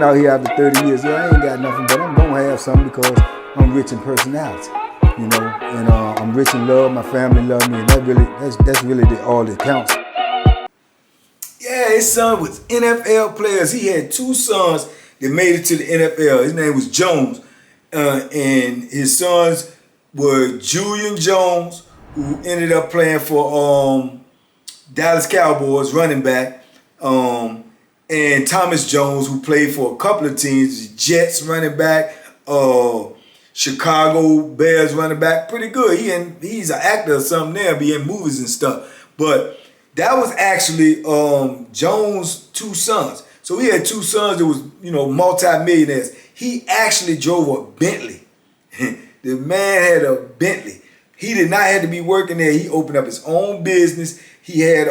out here after 30 years, yeah, I ain't got nothing, but I'm gonna have something because I'm rich in personality, you know, and I'm rich in love. My family love me, and that's really all that counts. Yeah, his son was NFL players. He had two sons that made it to the NFL. His name was Jones, and his sons were Julian Jones, who ended up playing for Dallas Cowboys, running back, and Thomas Jones, who played for a couple of teams, Jets running back, Chicago Bears running back, pretty good. He's an actor or something there, be in movies and stuff. But that was actually Jones' two sons. So he had two sons that was, multi-millionaires. He actually drove a Bentley. The man had a Bentley. He did not have to be working there. He opened up his own business. He had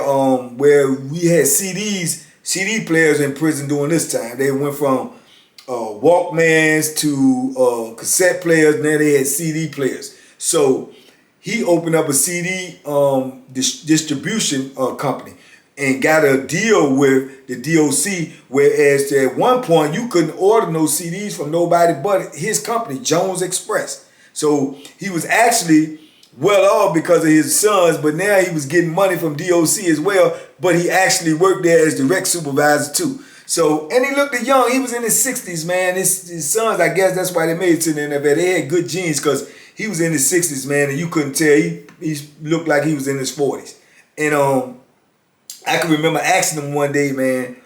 where we had CD players in prison during this time. They went from Walkmans to cassette players. Now they had CD players. So he opened up a CD distribution company and got a deal with the DOC, whereas at one point you couldn't order no CDs from nobody but his company, Jones Express. So he was actually well off because of his sons, but now he was getting money from DOC as well, but he actually worked there as direct supervisor too. So, and he looked young. He was in his 60s, man. His sons, I guess that's why they made it to the NFL. They had good genes because he was in his 60s, man, and you couldn't tell. He looked like he was in his 40s. And I can remember asking him one day, man,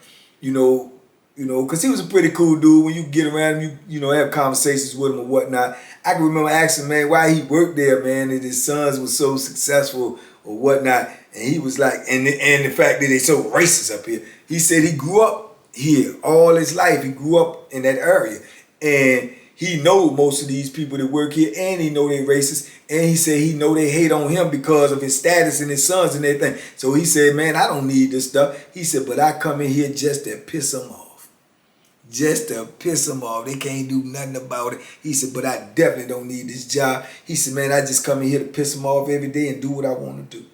because he was a pretty cool dude. When you get around him, you have conversations with him or whatnot. I can remember asking him, man, why he worked there, man, and his sons were so successful or whatnot. And he was like, and the fact that they so racist up here. He said he grew up here all his life. He grew up in that area. And he know most of these people that work here, and he know they racist. And he said he know they hate on him because of his status and his sons and everything. So he said, man, I don't need this stuff. He said, but I come in here just to piss them off. Just to piss them off. They can't do nothing about it. He said, but I definitely don't need this job. He said, man, I just come in here to piss them off every day and do what I want to do.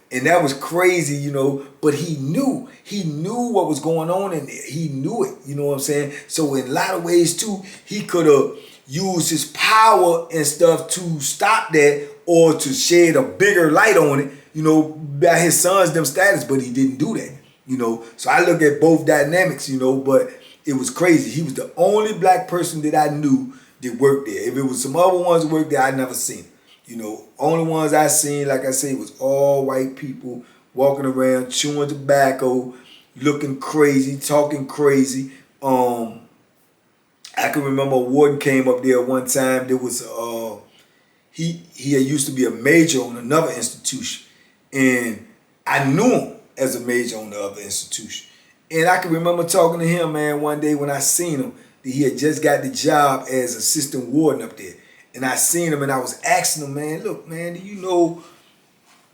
And that was crazy, but he knew what was going on in there. He knew it, you know what I'm saying? So in a lot of ways too, he could have used his power and stuff to stop that or to shed a bigger light on it, by his sons, them status, but he didn't do that, So I look at both dynamics, but it was crazy. He was the only black person that I knew that worked there. If it was some other ones that worked there, I'd never seen. Only ones I seen, like I say, was all white people walking around, chewing tobacco, looking crazy, talking crazy. I can remember a warden came up there one time. There was he had used to be a major on another institution, and I knew him as a major on the other institution. And I can remember talking to him, man, one day when I seen him, that he had just got the job as assistant warden up there. And I seen him and I was asking him, man, look, man, do you know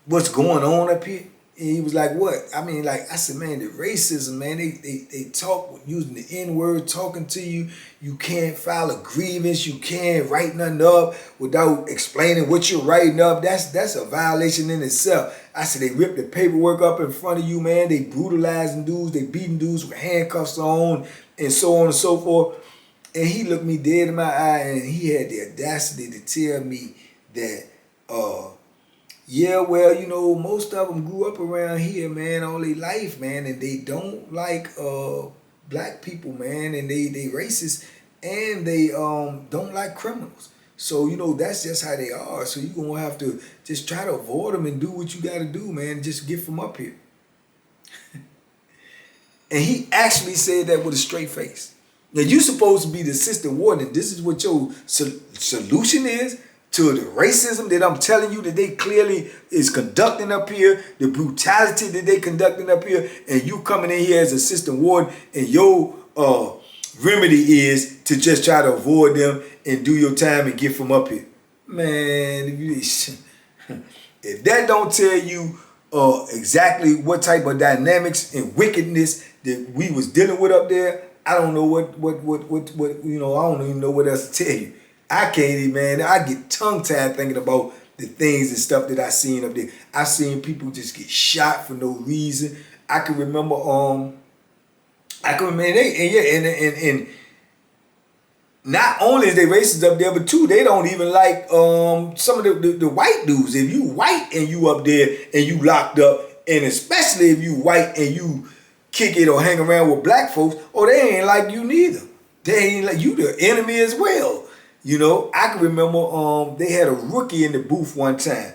what's going on up here? And he was like, what? I said, man, the racism, man, they talk using the N-word, talking to you. You can't file a grievance. You can't write nothing up without explaining what you're writing up. That's a violation in itself. I said, they ripped the paperwork up in front of you, man. They brutalizing dudes. They beating dudes with handcuffs on and so on and so forth. And he looked me dead in my eye and he had the audacity to tell me that, most of them grew up around here, man, all their life, man, and they don't like black people, man, and they racist, and they don't like criminals. So, that's just how they are. So you're going to have to just try to avoid them and do what you got to do, man, just get from up here. And he actually said that with a straight face. Now, you're supposed to be the assistant warden, and this is what your solution is to the racism that I'm telling you that they clearly is conducting up here, the brutality that they conducting up here, and you coming in here as assistant warden, and your remedy is to just try to avoid them and do your time and get from up here. Man, if that don't tell you exactly what type of dynamics and wickedness that we was dealing with up there, I don't know what I don't even know what else to tell you. I can't even, man. I get tongue-tied thinking about the things and stuff that I seen up there. I seen people just get shot for no reason. I can remember I can remember and not only is they racist up there, but two, they don't even like some of the white dudes. If you white and you up there and you locked up, and especially if you white and you kick it or hang around with black folks, oh, they ain't like you neither. They ain't like you, the enemy as well. You know, I can remember they had a rookie in the booth one time,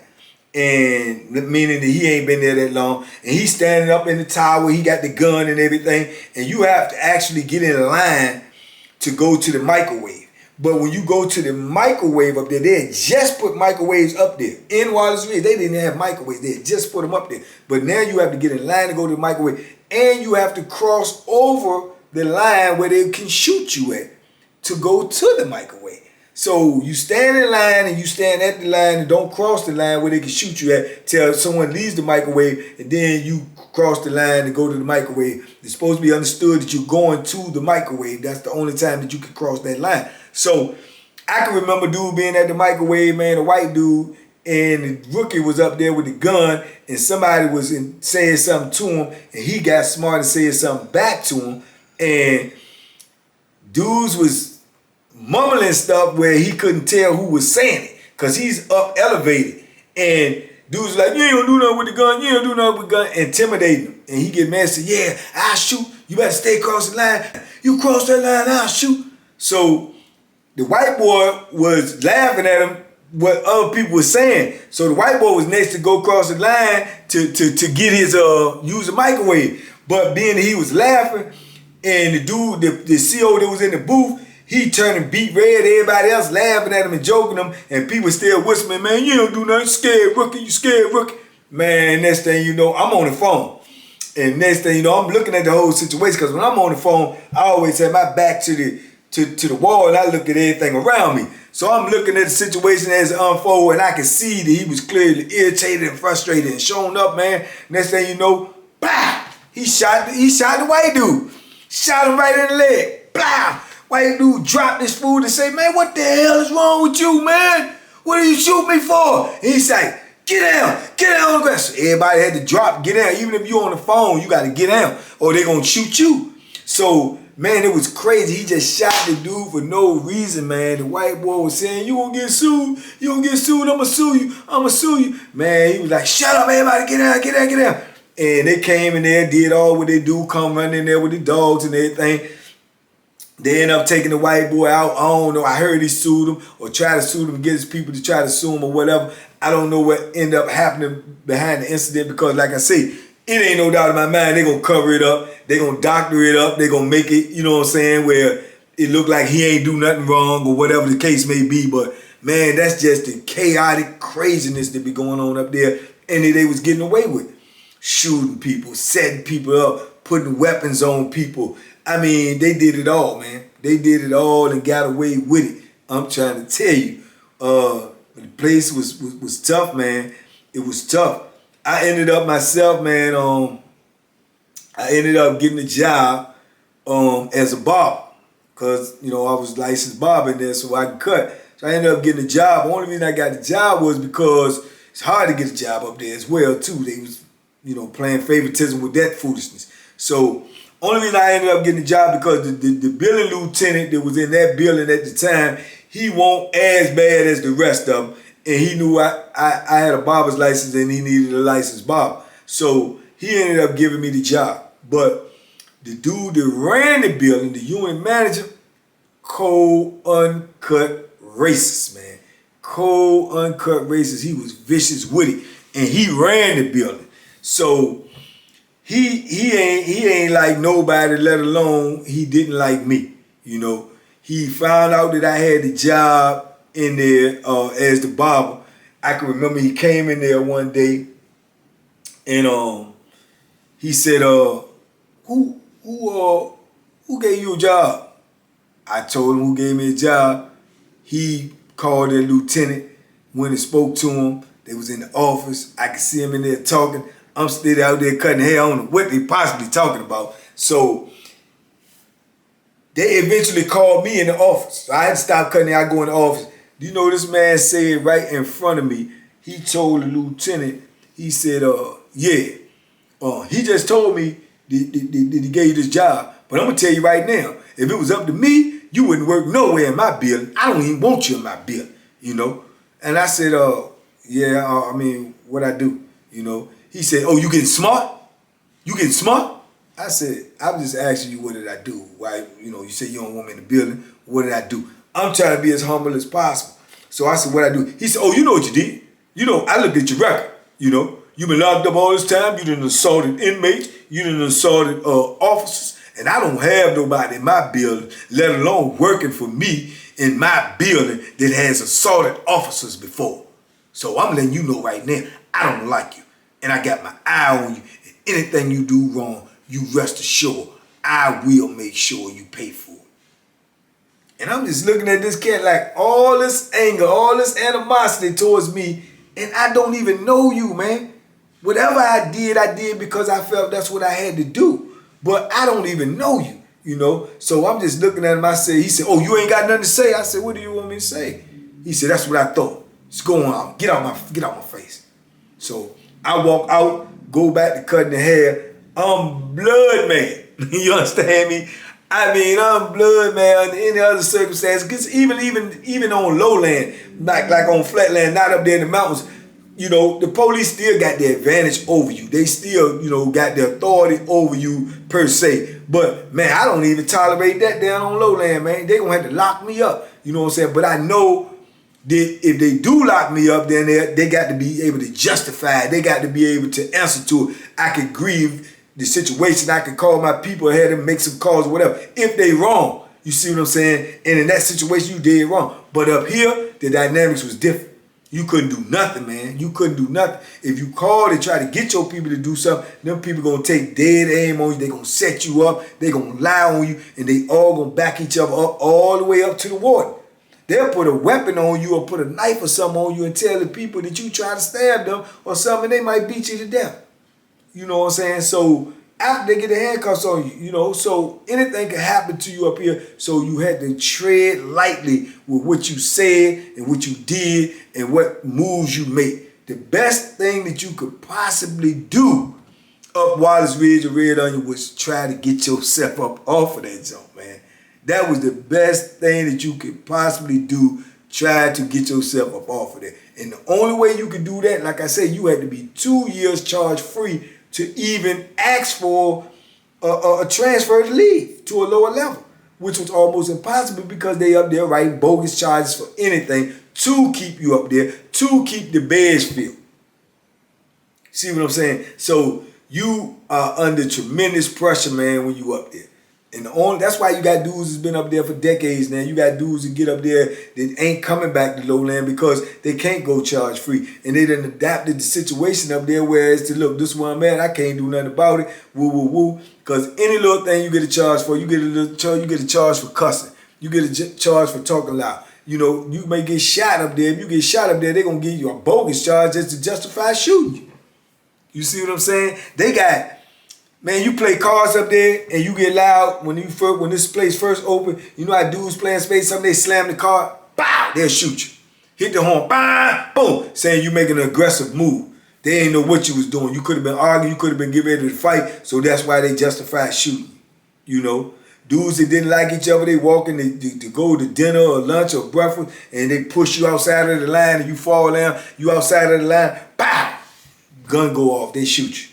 and meaning that he ain't been there that long, and he's standing up in the tower, he got the gun and everything, and you have to actually get in line to go to the microwave. But when you go to the microwave up there, they had just put microwaves up there. In Wallens, they didn't have microwaves, they had just put them up there. But now you have to get in line to go to the microwave, and you have to cross over the line where they can shoot you at to go to the microwave. So you stand in line and you stand at the line and don't cross the line where they can shoot you at till someone leaves the microwave, and then you cross the line and go to the microwave. It's supposed to be understood that you're going to the microwave. That's the only time that you can cross that line. So I can remember dude being at the microwave, man, a white dude, and the rookie was up there with the gun, and somebody was saying something to him, and he got smart and said something back to him, and dudes was mumbling stuff where he couldn't tell who was saying it because he's up elevated, and dude's like, you ain't gonna do nothing with the gun, you ain't gonna do nothing with the gun, intimidating him. And he get mad and say, yeah, I'll shoot, you better stay across the line, you cross that line, I'll shoot. So the white boy was laughing at him what other people were saying. So the white boy was next to go across the line to get his use the microwave. But being that he was laughing, and the dude, the CO that was in the booth, he turned and beat red, everybody else laughing at him and joking him, and people still whispering, man, you don't do nothing, scared rookie, you scared rookie. Man, next thing you know, I'm on the phone. And next thing you know, I'm looking at the whole situation, because when I'm on the phone, I always have my back to the wall, and I look at everything around me. So I'm looking at the situation as it unfolded, and I can see that he was clearly irritated and frustrated and showing up, man. Next thing you know, blah, he shot the white dude. Shot him right in the leg. Blah! White dude dropped his food and say, man, what the hell is wrong with you, man? What are you shooting me for? And he's like, get down on the ground. So everybody had to drop, get down. Even if you on the phone, you got to get down or they're going to shoot you. So, man, it was crazy. He just shot the dude for no reason, man. The white boy was saying, you gonna get sued. You gonna get sued. I'm gonna sue you. I'm gonna sue you. Man, he was like, shut up, everybody. Get down, get down, get down. And they came in there, did all what they do, come running in there with the dogs and everything. They end up taking the white boy out. I don't know. I heard he sued him or tried to sue him, get his people to try to sue him or whatever. I don't know what ended up happening behind the incident, because, like I say, it ain't no doubt in my mind they're going to cover it up. They're going to doctor it up. They're going to make it, you know what I'm saying, where it look like he ain't do nothing wrong or whatever the case may be. But, man, that's just the chaotic craziness that be going on up there, and that they was getting away with. Shooting people, setting people up, putting weapons on people. I mean, they did it all, man. They did it all and got away with it. I'm trying to tell you. The place was tough, man. It was tough. I ended up myself, man, I ended up getting a job as a barber. Because, you know, I was licensed barber in there so I could cut. So I ended up getting a job. The only reason I got the job was because it's hard to get a job up there as well, too. They was, you know, playing favoritism with that foolishness. So only reason I ended up getting the job because the building lieutenant that was in that building at the time, he wasn't as bad as the rest of them. And he knew I had a barber's license and he needed a licensed barber. So he ended up giving me the job. But the dude that ran the building, the unit manager, cold, uncut racist, man. Cold, uncut racist. He was vicious with it. And he ran the building. So he ain't like nobody, let alone he didn't like me. You know, he found out that I had the job in there as the barber. I can remember he came in there one day and he said, who gave you a job? I told him who gave me a job. He called the lieutenant, went and spoke to him. They was in the office. I could see him in there talking. I'm still out there cutting hair. I don't know what they possibly talking about. So they eventually called me in the office. So I had to stop cutting hair. I go in the office. Do you know this man said right in front of me? He told the lieutenant, he said, yeah. He just told me that he gave you this job, But I'm gonna tell you right now, if it was up to me, you wouldn't work nowhere in my building. I don't even want you in my building, you know. And I said, yeah, I mean, what I do, you know. He said, oh, you getting smart? You getting smart? I said, I'm just asking you, what did I do? Why, you know, you say you don't want me in the building. What did I do? I'm trying to be as humble as possible. So I said, what I do? He said, oh, you know what you did. You know, I looked at your record, you know. You've been locked up all this time. You done assaulted inmates. You done assaulted officers. And I don't have nobody in my building, let alone working for me in my building that has assaulted officers before. So I'm letting you know right now, I don't like you. And I got my eye on you. And anything you do wrong, you rest assured, I will make sure you pay for it. And I'm just looking at this cat like all this anger, all this animosity towards me, and I don't even know you, man. Whatever I did because I felt that's what I had to do. But I don't even know you, you know. So I'm just looking at him. I said, he said, oh, you ain't got nothing to say? I said, what do you want me to say? He said, that's what I thought. Just go on, get out my face. So I walk out, go back to cutting the hair. I'm blood man. You understand me? I mean, I'm blood man under any other circumstance. Because even on lowland, like on flatland, not up there in the mountains, you know, the police still got the advantage over you. They still, you know, got the authority over you per se. But, man, I don't even tolerate that down on lowland, man. They gonna have to lock me up. You know what I'm saying? But I know that if they do lock me up, then they got to be able to justify it. They got to be able to answer to it. I could grieve the situation. I could call my people ahead and make some calls or whatever. If they wrong, you see what I'm saying? And in that situation, you did wrong. But up here, the dynamics was different. You couldn't do nothing, man. You couldn't do nothing. If you called and try to get your people to do something, them people gonna take dead aim on you. They gonna set you up. They gonna lie on you, and they all gonna back each other up all the way up to the warden. They'll put a weapon on you or put a knife or something on you and tell the people that you try to stab them or something, and they might beat you to death. You know what I'm saying? So after they get the handcuffs on you, you know, so anything can happen to you up here. So you had to tread lightly with what you said and what you did and what moves you make. The best thing that you could possibly do up Wallens Ridge or Red Onion was try to get yourself up off of that jump, man. That was the best thing that you could possibly do. Try to get yourself up off of that. And the only way you could do that, like I said, you had to be 2 years charge free to even ask for a transfer to leave to a lower level, which was almost impossible because they up there writing bogus charges for anything to keep you up there, to keep the beds filled. See what I'm saying? So you are under tremendous pressure, man, when you up there. And that's why you got dudes that's been up there for decades now. You got dudes that get up there that ain't coming back to lowland because they can't go charge free. And they done adapted the situation up there where it's to, look, this is where I'm at. I can't do nothing about it. Woo, woo, woo. Because any little thing you get a charge for, you get a charge for cussing. You get a charge for talking loud. You know, you may get shot up there. If you get shot up there, they're going to give you a bogus charge just to justify shooting you. You see what I'm saying? They got... Man, you play cards up there and you get loud when this place first opened. You know how dudes playing space, something they slam the card, bow, they'll shoot you. Hit the horn, bow, boom, saying you making an aggressive move. They ain't know what you was doing. You could have been arguing, you could have been getting ready to fight, so that's why they justified shooting. You know, dudes that didn't like each other, they walking to go to dinner or lunch or breakfast, and they push you outside of the line and you fall down, you outside of the line, bow, gun go off, they shoot you.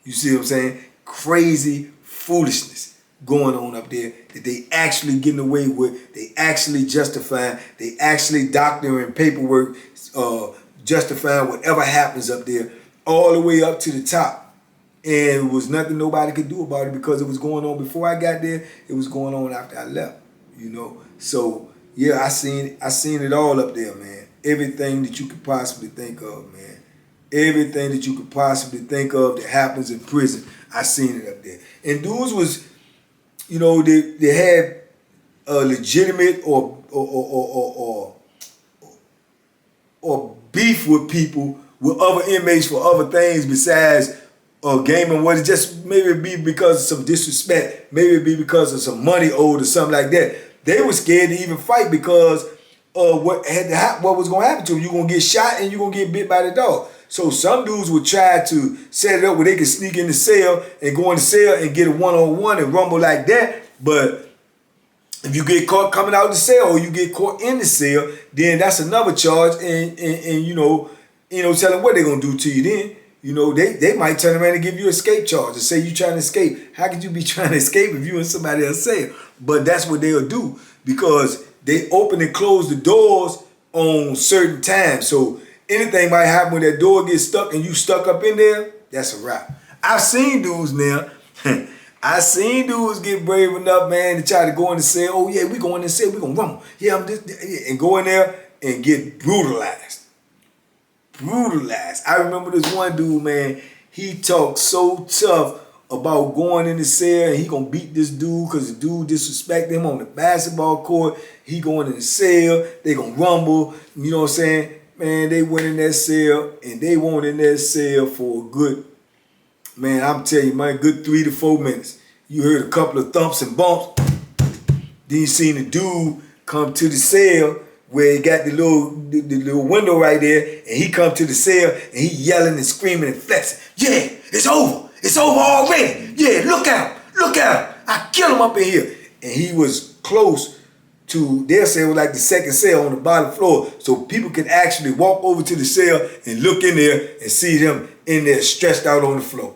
You see what I'm saying? Crazy foolishness going on up there that they actually getting away with, they actually justifying, they actually doctoring paperwork, justifying whatever happens up there, all the way up to the top. And it was nothing nobody could do about it because it was going on before I got there, it was going on after I left, you know. So yeah, I seen it all up there, man. Everything that you could possibly think of, man. Everything that you could possibly think of that happens in prison, I seen it up there. And dudes was, you know, they had a legitimate or beef with people, with other inmates for other things besides gaming. What it just maybe be because of some disrespect, maybe it be because of some money owed or something like that. They were scared to even fight because of what was going to happen to them. You're going to get shot and you're going to get bit by the dog. So some dudes would try to set it up where they could sneak in the cell and go in the cell and get a one-on-one and rumble like that. But if you get caught coming out the cell or you get caught in the cell, then that's another charge. And tell them what they're gonna do to you then. They might turn around and give you escape charge and say you trying to escape. How could you be trying to escape if you in somebody else's cell? But that's what they'll do because they open and close the doors on certain times. So anything might happen when that door gets stuck and you stuck up in there, that's a wrap. I've seen dudes now. I seen dudes get brave enough, man, to try to go in the cell. Oh yeah, we go in the cell, we gonna rumble. Yeah, and go in there and get brutalized. Brutalized. I remember this one dude, man, he talked so tough about going in the cell and he gonna beat this dude because the dude disrespected him on the basketball court. He going in the cell, they gonna rumble, you know what I'm saying? Man, they went in that cell and they went in that cell for a good, man, I'm telling you, man, good 3 to 4 minutes. You heard a couple of thumps and bumps. Then you seen the dude come to the cell where he got the little window right there, and he come to the cell and he yelling and screaming and flexing. Yeah, it's over. It's over already. Yeah, look out. Look out. I kill him up in here. And he was close to their cell, like the second cell on the bottom floor, so people could actually walk over to the cell and look in there and see them in there stretched out on the floor.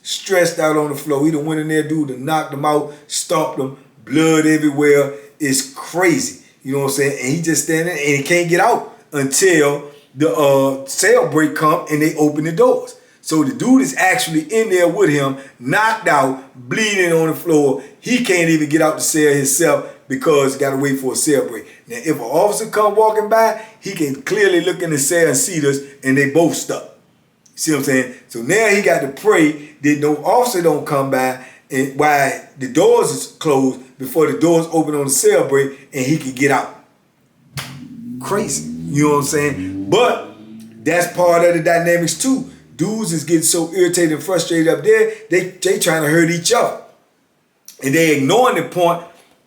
Stressed out on the floor. He done went in there, dude, and knocked them out, stomped them, blood everywhere. It's crazy. You know what I'm saying? And he just standing and he can't get out until the cell break come and they open the doors. So the dude is actually in there with him, knocked out, bleeding on the floor. He can't even get out the cell himself because he got to wait for a cell break. Now, if an officer come walking by, he can clearly look in the cell and see this, and they both stuck. See what I'm saying? So now he got to pray that no officer don't come by and while the doors is closed before the doors open on the cell break and he can get out. Crazy. You know what I'm saying? But that's part of the dynamics too. Dudes is getting so irritated and frustrated up there, they trying to hurt each other. And they ignoring the point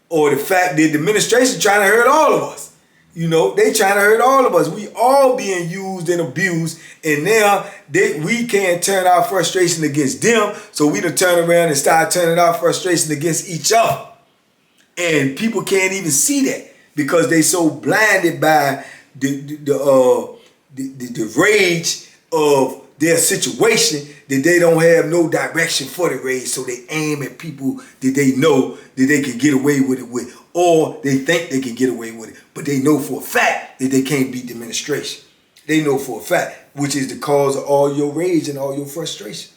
or the fact that the administration trying to hurt all of us. They trying to hurt all of us. We all being used and abused, and now we can't turn our frustration against them, so we done turn around and start turning our frustration against each other. And people can't even see that because they so blinded by the rage of their situation that they don't have no direction for the rage, so they aim at people that they know that they can get away with it with, or they think they can get away with it, but they know for a fact that they can't beat the administration. They know for a fact, which is the cause of all your rage and all your frustration.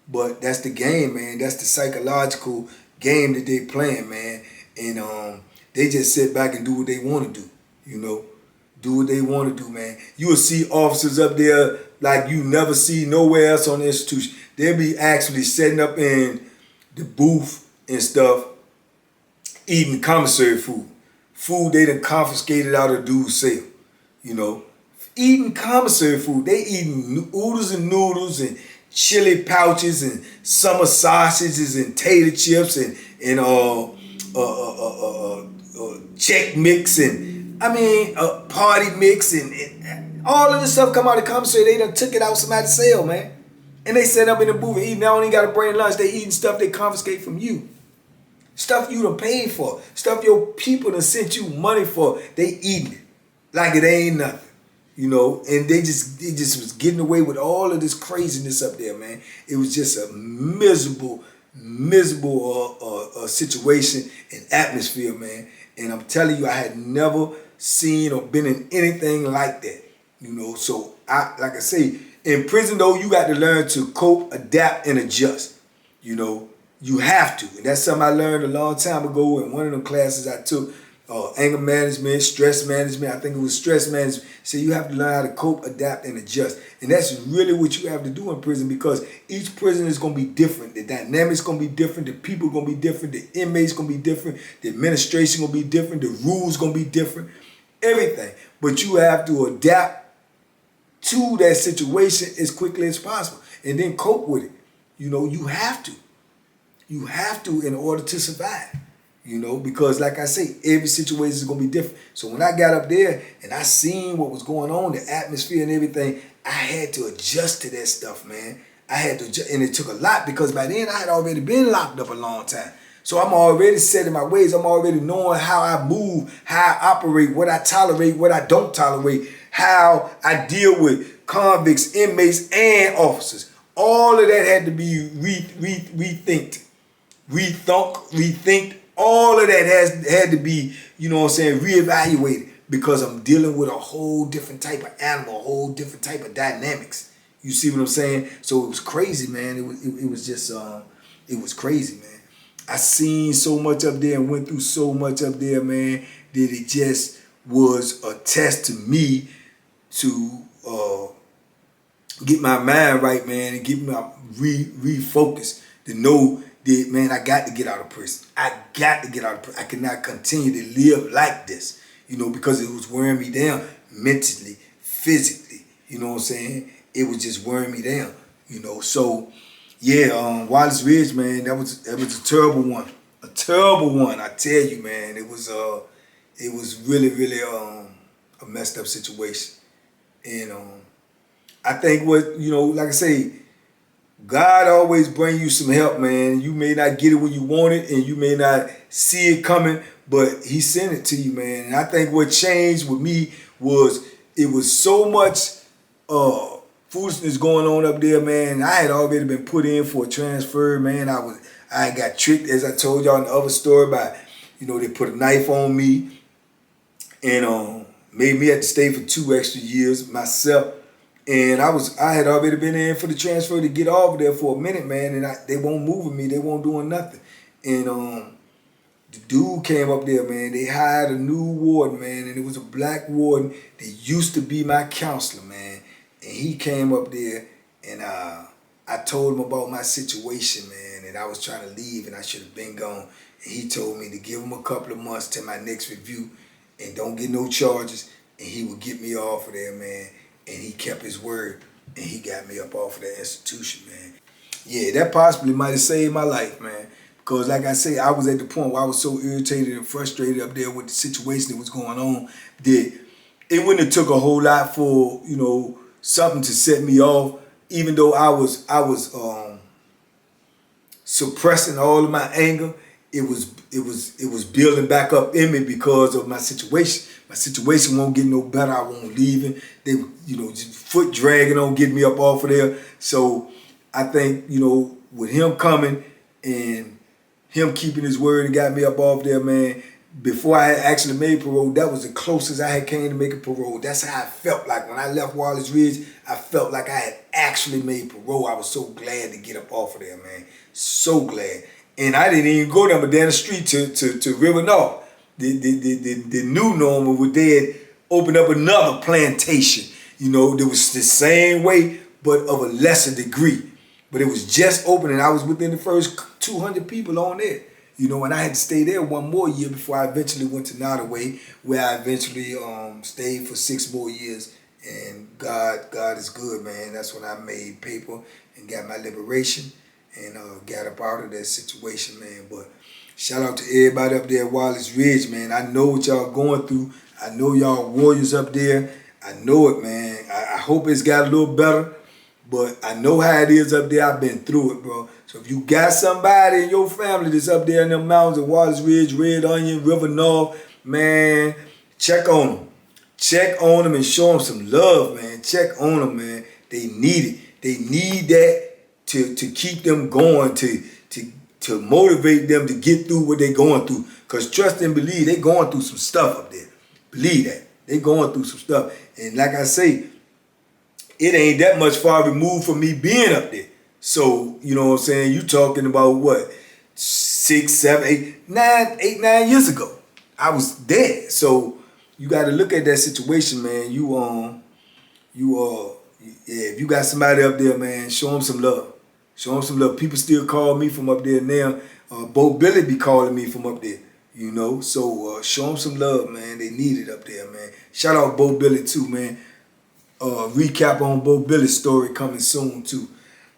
But that's the game, man. That's the psychological game that they playing, man. And they just sit back and do what they want to do, Do what they want to do, man. You will see officers up there like you never see nowhere else on the institution. They'll be actually setting up in the booth and stuff, eating commissary food. Food they done confiscated out of dude's cell, Eating commissary food. They eating oodles and noodles and chili pouches and summer sausages and tater chips and check mix and party mix and all of this stuff come out of the commissary. They done took it out somebody's cell, man. And they set up in the booth and eat. Now only got to bring lunch. They eating stuff they confiscate from you. Stuff you done paid for. Stuff your people done sent you money for. They eating it like it ain't nothing. And they just was getting away with all of this craziness up there, man. It was just a miserable situation and atmosphere, man. And I'm telling you, I had never seen or been in anything like that. So like I say, in prison though, you got to learn to cope, adapt, and adjust. You have to. And that's something I learned a long time ago in one of them classes I took. Anger management, stress management. I think it was stress management. So you have to learn how to cope, adapt, and adjust. And that's really what you have to do in prison because each prison is going to be different. The dynamics going to be different. The people going to be different. The inmates going to be different. The administration going to be different. The rules going to be different. Everything. But you have to adapt to that situation as quickly as possible and then cope with it. You have to. You have to in order to survive. you know, because like I say, every situation is gonna be different. So when I got up there and I seen what was going on, the atmosphere and everything, I had to adjust to that stuff, man. I had to, and it took a lot because by then I had already been locked up a long time. So I'm already set in my ways. I'm already knowing how I move, how I operate, what I tolerate, what I don't tolerate, how I deal with convicts, inmates, and officers. All of that had to be rethink. All of that had to be, you know what I'm saying, reevaluated because I'm dealing with a whole different type of animal, a whole different type of dynamics. You see what I'm saying? So it was crazy, man. It was just it was crazy, man. I seen so much up there and went through so much up there, man, that it just was a test to me to get my mind right, man, and get my refocus to know that, man, I got to get out of prison. I got to get out of prison. I cannot continue to live like this, you know, because it was wearing me down mentally, physically, you know what I'm saying? It was just wearing me down, you know. So, yeah, Wallens Ridge, man, that was a terrible one. A terrible one, I tell you, man. It was really, really a messed up situation. And I think what, you know, like I say, God always bring you some help, man. You may not get it when you want it, and you may not see it coming, but he sent it to you, man. And I think what changed with me was it was so much foolishness going on up there, man. I had already been put in for a transfer, man. I got tricked, as I told y'all in the other story, by, you know, they put a knife on me and made me have to stay for 2 extra years myself. And I had already been in for the transfer to get off there for a minute, man, and they won't moving me, they won't doing nothing. And the dude came up there, man. They hired a new warden, man, and it was a black warden that used to be my counselor, man. And he came up there, and I told him about my situation, man, and I was trying to leave, and I should have been gone. And he told me to give him a couple of months to my next review, and don't get no charges, and he would get me off of there, man. And he kept his word, and he got me up off of that institution, man. Yeah, that possibly might have saved my life, man. Because like I say, I was at the point where I was so irritated and frustrated up there with the situation that was going on that it wouldn't have took a whole lot for, you know, something to set me off, even though I was suppressing all of my anger. It was building back up in me because of my situation. My situation won't get no better. I won't leave it. They, you know, just foot dragging on getting me up off of there. So I think, you know, with him coming and him keeping his word and got me up off there, man, before I had actually made parole, that was the closest I had came to making parole. That's how I felt like when I left Wallens Ridge. I felt like I had actually made parole. I was so glad to get up off of there, man. So glad. And I didn't even go down the street to River North. The new normal where they had opened up another plantation. You know, that was the same way, but of a lesser degree. But it was just opening. I was within the first 200 people on there. You know, and I had to stay there 1 more year before I eventually went to Nottoway, where I eventually stayed for 6 more years. And God is good, man. That's when I made paper and got my liberation and got up out of that situation, man. But shout out to everybody up there at Wallens Ridge, man. I know what y'all going through. I know y'all warriors up there. I know it, man. I hope it's got a little better, but I know how it is up there. I've been through it, bro. So if you got somebody in your family that's up there in them mountains at Wallens Ridge, Red Onion, River North, man, check on them. Check on them and show them some love, man. Check on them, man. They need it. They need that to keep them going, to motivate them to get through what they're going through. Because trust and believe, they going through some stuff up there. Believe that. They going through some stuff. And like I say, it ain't that much far removed from me being up there. So, you know what I'm saying? You talking about what? 6, 7, 8, 9 years ago. I was dead. So you got to look at that situation, man. If you got somebody up there, man, show them some love. Show them some love. People still call me from up there now. Bo Billy be calling me from up there, you know. So show them some love, man. They need it up there, man. Shout out Bo Billy too, man. Recap on Bo Billy's story coming soon too.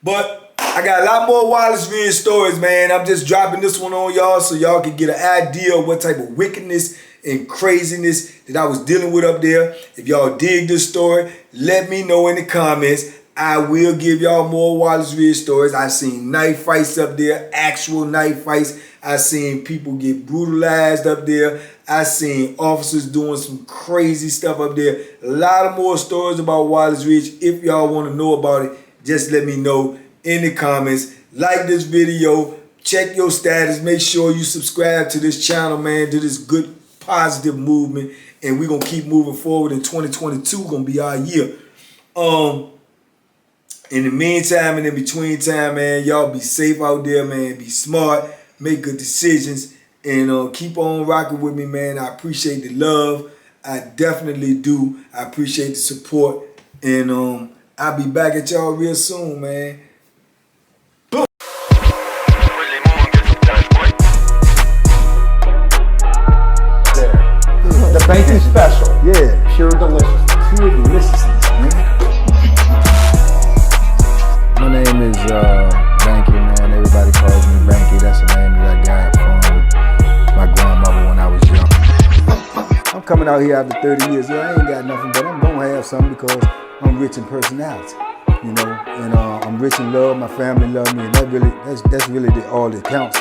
But I got a lot more Wallens VA stories, man. I'm just dropping this one on y'all so y'all can get an idea of what type of wickedness and craziness that I was dealing with up there. If y'all dig this story, let me know in the comments. I will give y'all more Wallens VA stories. I've seen knife fights up there, actual knife fights. I've seen people get brutalized up there. I've seen officers doing some crazy stuff up there. A lot of more stories about Wallens VA. If y'all want to know about it, just let me know in the comments. Like this video, check your status, make sure you subscribe to this channel, man, to this good positive movement, and we're gonna keep moving forward. In 2022 gonna be our year. In the meantime and in between time, man, y'all be safe out there, man. Be smart, make good decisions, and keep on rocking with me, man. I appreciate the love. I definitely do. I appreciate the support, and I'll be back at y'all real soon, man. The bacon special. Yeah. Pure deliciousness. Pure deliciousness, man. My name is Banky, man. Everybody calls me Banky. That's the name that I got from my grandmother when I was young. I'm coming out here after 30 years. Yeah, I ain't got nothing, but I'm gonna have something because I'm rich in personality, you know, and I'm rich in love. My family love me, and that's really all that counts.